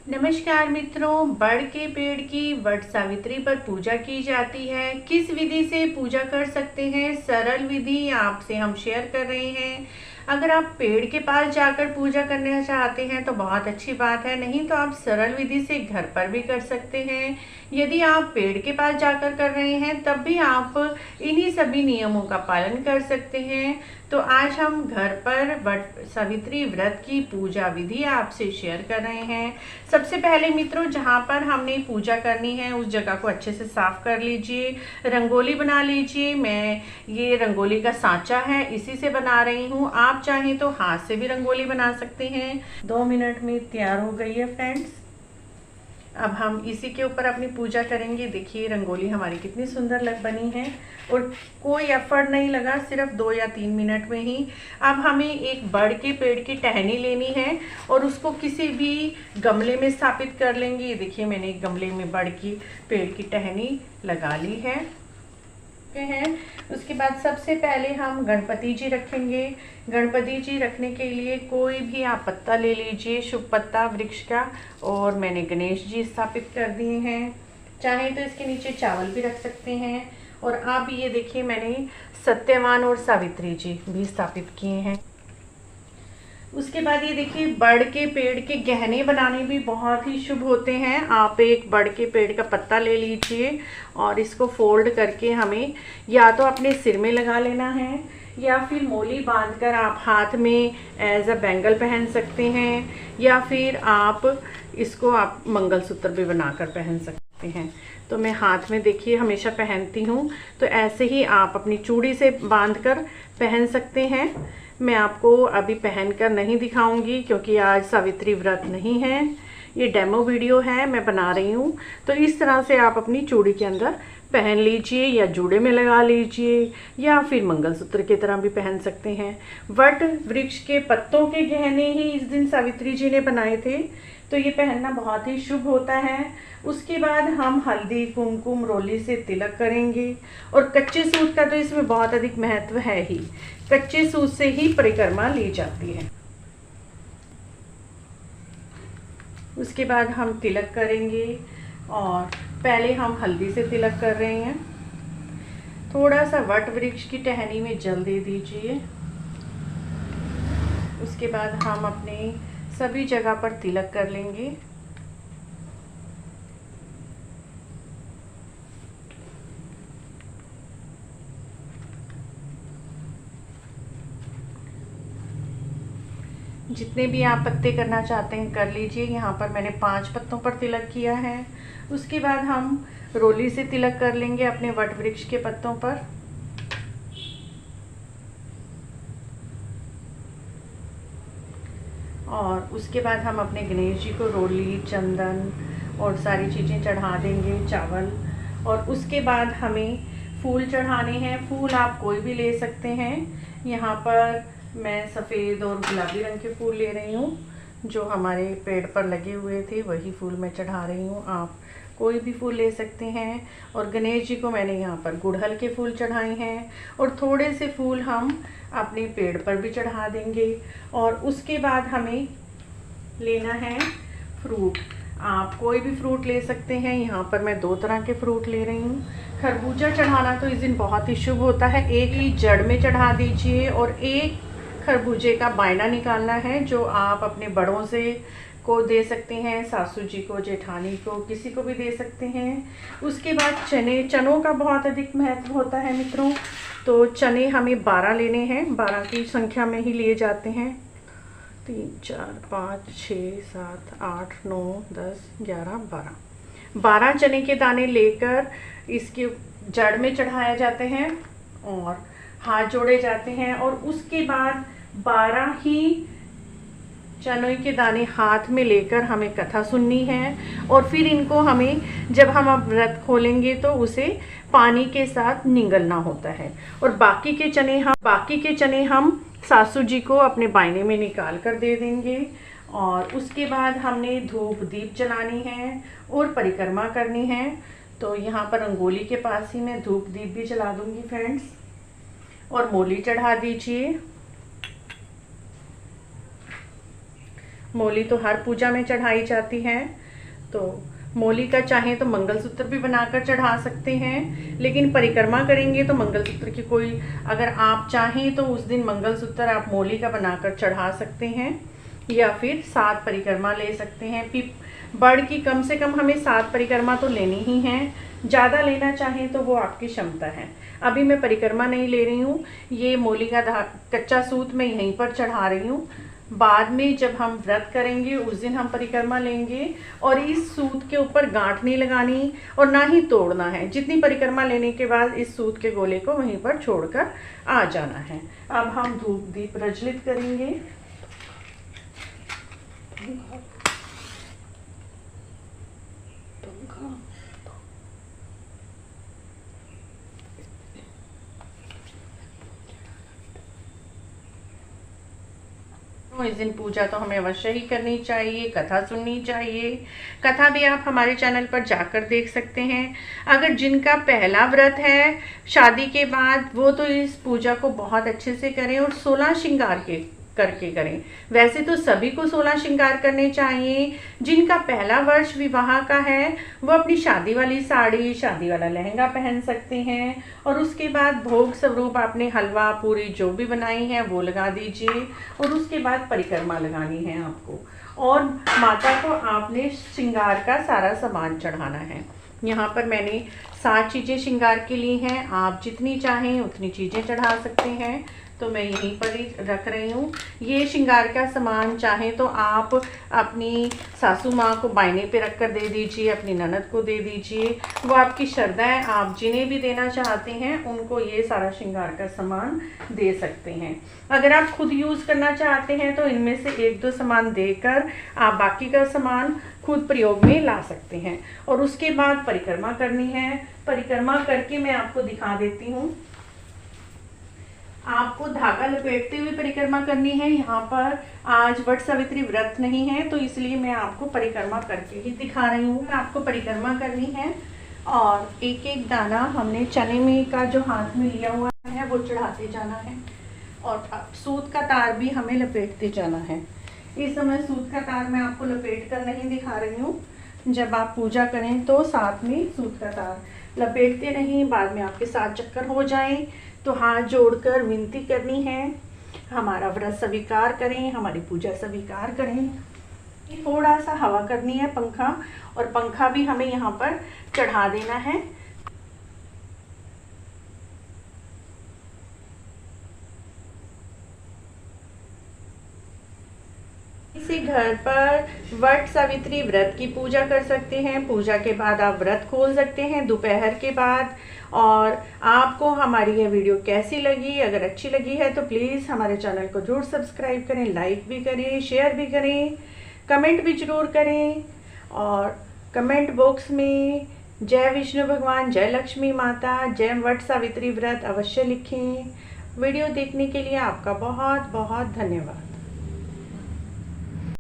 नमस्कार मित्रों, बड़ के पेड़ की वट सावित्री पर पूजा की जाती है। किस विधि से पूजा कर सकते हैं, सरल विधि आपसे हम शेयर कर रहे हैं। अगर आप पेड़ के पास जाकर पूजा करना चाहते हैं तो बहुत अच्छी बात है, नहीं तो आप सरल विधि से घर पर भी कर सकते हैं। यदि आप पेड़ के पास जाकर कर रहे हैं तब भी आप इन्हीं सभी नियमों का पालन कर सकते हैं। तो आज हम घर पर वट सावित्री व्रत की पूजा विधि आपसे शेयर कर रहे हैं। सबसे पहले मित्रों, जहाँ पर हमने पूजा करनी है उस जगह को अच्छे से साफ कर लीजिए, रंगोली बना लीजिए। मैं ये रंगोली का सांचा है, इसी से बना रही हूँ। आप चाहें तो हाथ से भी रंगोली बना सकते हैं। 2 मिनट में तैयार हो गई है फ्रेंड्स। अब हम इसी के ऊपर अपनी पूजा करेंगे। देखिए रंगोली हमारी कितनी सुंदर बनी है और कोई एफर्ट नहीं लगा, सिर्फ 2 या 3 मिनट में ही। अब हमें एक बड़ के पेड़ की टहनी लेनी है और उसको किसी भी गमले में स्थापित कर लेंगे। ये देखिए मैंने एक गमले में बड़ की पेड़ की टहनी लगा ली है। उसके बाद सबसे पहले हम गणपति जी रखेंगे। गणपति जी रखने के लिए कोई भी आप पत्ता ले लीजिए, शुभ पत्ता वृक्ष का। और मैंने गणेश जी स्थापित कर दिए हैं। चाहे तो इसके नीचे चावल भी रख सकते हैं। और आप ये देखिए मैंने सत्यवान और सावित्री जी भी स्थापित किए हैं। उसके बाद ये देखिए बड़ के पेड़ के गहने बनाने भी बहुत ही शुभ होते हैं। आप एक बड़ के पेड़ का पत्ता ले लीजिए और इसको फोल्ड करके हमें या तो अपने सिर में लगा लेना है या फिर मोली बांधकर आप हाथ में एज अ बैंगल पहन सकते हैं, या फिर आप इसको आप मंगलसूत्र भी बनाकर पहन सकते हैं। तो मैं हाथ में देखिए हमेशा पहनती हूँ, तो ऐसे ही आप अपनी चूड़ी से बांधकर पहन सकते हैं। मैं आपको अभी पहनकर नहीं दिखाऊंगी क्योंकि आज सावित्री व्रत नहीं है, ये डेमो वीडियो है, मैं बना रही हूँ। तो इस तरह से आप अपनी चूड़ी के अंदर पहन लीजिए या जूड़े में लगा लीजिए या फिर मंगलसूत्र की तरह भी पहन सकते हैं। वट वृक्ष के पत्तों के गहने ही इस दिन सावित्री जी ने बनाए थे, तो ये पहनना बहुत ही शुभ होता है। उसके बाद हम हल्दी कुमकुम रोली से तिलक करेंगे। और कच्चे सूत का तो इसमें बहुत अधिक महत्व है ही, कच्चे सूत से ही परिक्रमा ली जाती है। उसके बाद हम तिलक करेंगे और पहले हम हल्दी से तिलक कर रहे हैं। थोड़ा सा वट वृक्ष की टहनी में जल दे दीजिए। उसके बाद हम अपने सभी जगह पर तिलक कर लेंगे। जितने भी आप पत्ते करना चाहते हैं कर लीजिए। यहाँ पर मैंने 5 पत्तों पर तिलक किया है। उसके बाद हम रोली से तिलक कर लेंगे अपने वट वृक्ष के पत्तों पर। और उसके बाद हम अपने गणेश जी को रोली चंदन और सारी चीज़ें चढ़ा देंगे, चावल। और उसके बाद हमें फूल चढ़ाने हैं। फूल आप कोई भी ले सकते हैं। यहाँ पर मैं सफ़ेद और गुलाबी रंग के फूल ले रही हूँ, जो हमारे पेड़ पर लगे हुए थे वही फूल मैं चढ़ा रही हूँ। आप कोई भी फूल ले सकते हैं। और गणेश जी को मैंने यहाँ पर गुड़हल के फूल चढ़ाए हैं और थोड़े से फूल हम अपने पेड़ पर भी चढ़ा देंगे। और उसके बाद हमें लेना है फ्रूट। आप कोई भी फ्रूट ले सकते हैं। यहाँ पर मैं 2 तरह के फ्रूट ले रही हूँ। खरबूजा चढ़ाना तो इस दिन बहुत ही शुभ होता है। एक ही जड़ में चढ़ा दीजिए और एक खरबूजे का बायना निकालना है, जो आप अपने बड़ों से को दे सकते हैं, सासू जी को, जेठानी को, किसी को भी दे सकते हैं। उसके बाद चनों का बहुत अधिक महत्व होता है मित्रों। तो चने हमें 12 लेने हैं, 12 की संख्या में ही लिए जाते हैं। 3 4 5 6 7 8 9 10 11 12 चने के दाने लेकर इसके जड़ में चढ़ाया जाते हैं और हाथ जोड़े जाते हैं। और उसके बाद 12 ही चनों के दाने हाथ में लेकर हमें कथा सुननी है। और फिर इनको हमें जब हम अब व्रत खोलेंगे तो उसे पानी के साथ निगलना होता है। और बाकी के चने हम सासू जी को अपने बायने में निकाल कर दे देंगे। और उसके बाद हमने धूप दीप जलानी है और परिक्रमा करनी है। तो यहाँ पर रंगोली के पास ही मैं धूप दीप भी जला दूंगी फ्रेंड्स। और मोली चढ़ा दीजिए। मोली तो हर पूजा में चढ़ाई जाती है। तो मोली का चाहें तो मंगलसूत्र भी बनाकर चढ़ा सकते हैं, लेकिन परिक्रमा करेंगे तो मंगलसूत्र की कोई, अगर आप चाहें तो उस दिन मंगलसूत्र आप मोली का बनाकर चढ़ा सकते हैं, या फिर 7 परिक्रमा ले सकते हैं। बड़ की कम से कम हमें 7 परिक्रमा तो लेनी ही है, ज़्यादा लेना चाहें तो वो आपकी क्षमता है। अभी मैं परिक्रमा नहीं ले रही हूँ, ये मोली का कच्चा सूत मैं यहीं पर चढ़ा रही हूँ। बाद में जब हम व्रत करेंगे उस दिन हम परिक्रमा लेंगे, और इस सूत के ऊपर गांठ नहीं लगानी और ना ही तोड़ना है। जितनी परिक्रमा लेने के बाद इस सूत के गोले को वहीं पर छोड़कर आ जाना है। अब हम धूप दीप प्रज्वलित करेंगे। इस दिन पूजा तो हमें अवश्य ही करनी चाहिए, कथा सुननी चाहिए। कथा भी आप हमारे चैनल पर जाकर देख सकते हैं। अगर जिनका पहला व्रत है शादी के बाद, वो तो इस पूजा को बहुत अच्छे से करें और 16 श्रृंगार करके करें। वैसे तो सभी को 16 श्रृंगार करने चाहिए। जिनका पहला वर्ष विवाह का है वो अपनी शादी वाली साड़ी, शादी वाला लहंगा पहन सकते हैं, और उसके बाद भोग स्वरूप आपने हलवा पूरी जो भी बनाई है वो लगा दीजिए, और उसके बाद परिक्रमा लगानी है आपको, और माता को आपने श्रृंगार का सारा सामान चढ़ाना है। यहाँ पर मैंने 7 चीज़ें श्रृंगार के ली हैं, आप जितनी चाहें उतनी चीज़ें चढ़ा सकते हैं, तो मैं यहीं पर ही रख रही हूँ। ये श्रृंगार का सामान चाहें तो आप अपनी सासू माँ को बायने पे रख कर दे दीजिए, अपनी ननद को दे दीजिए, वो आपकी श्रद्धा है। आप जिन्हें भी देना चाहते हैं उनको ये सारा श्रृंगार का सामान दे सकते हैं। अगर आप खुद यूज़ करना चाहते हैं तो इनमें से 1-2 सामान देकर आप बाकी का सामान खुद प्रयोग में ला सकते हैं। और उसके बाद परिक्रमा करनी है। परिक्रमा करके मैं आपको दिखा देती हूँ। आपको धागा लपेटते हुए परिक्रमा करनी है। यहाँ पर आज वट सावित्री व्रत नहीं है, तो इसलिए मैं आपको परिक्रमा करके ही दिखा रही हूँ। आपको परिक्रमा करनी है, और एक एक दाना हमने चने में का जो हाथ में लिया हुआ है वो चढ़ाते जाना है, और सूत का तार भी हमें लपेटते जाना है। इस समय सूत का तार मैं आपको लपेट कर नहीं दिखा रही हूँ। जब आप पूजा करें तो साथ में सूत का तार लपेटते नहीं, बाद में आपके 7 चक्कर हो जाएं तो हाथ जोड़कर विनती करनी है, हमारा व्रत स्वीकार करें, हमारी पूजा स्वीकार करें। थोड़ा सा हवा करनी है पंखा, और पंखा भी हमें यहाँ पर चढ़ा देना है। इसी घर पर वट सावित्री व्रत की पूजा कर सकते हैं। पूजा के बाद आप व्रत खोल सकते हैं दोपहर के बाद। और आपको हमारी यह वीडियो कैसी लगी? अगर अच्छी लगी है तो प्लीज़ हमारे चैनल को जरूर सब्सक्राइब करें, लाइक भी करें, शेयर भी करें, कमेंट भी जरूर करें, और कमेंट बॉक्स में जय विष्णु भगवान, जय लक्ष्मी माता, जय वट सावित्री व्रत अवश्य लिखें। वीडियो देखने के लिए आपका बहुत बहुत धन्यवाद।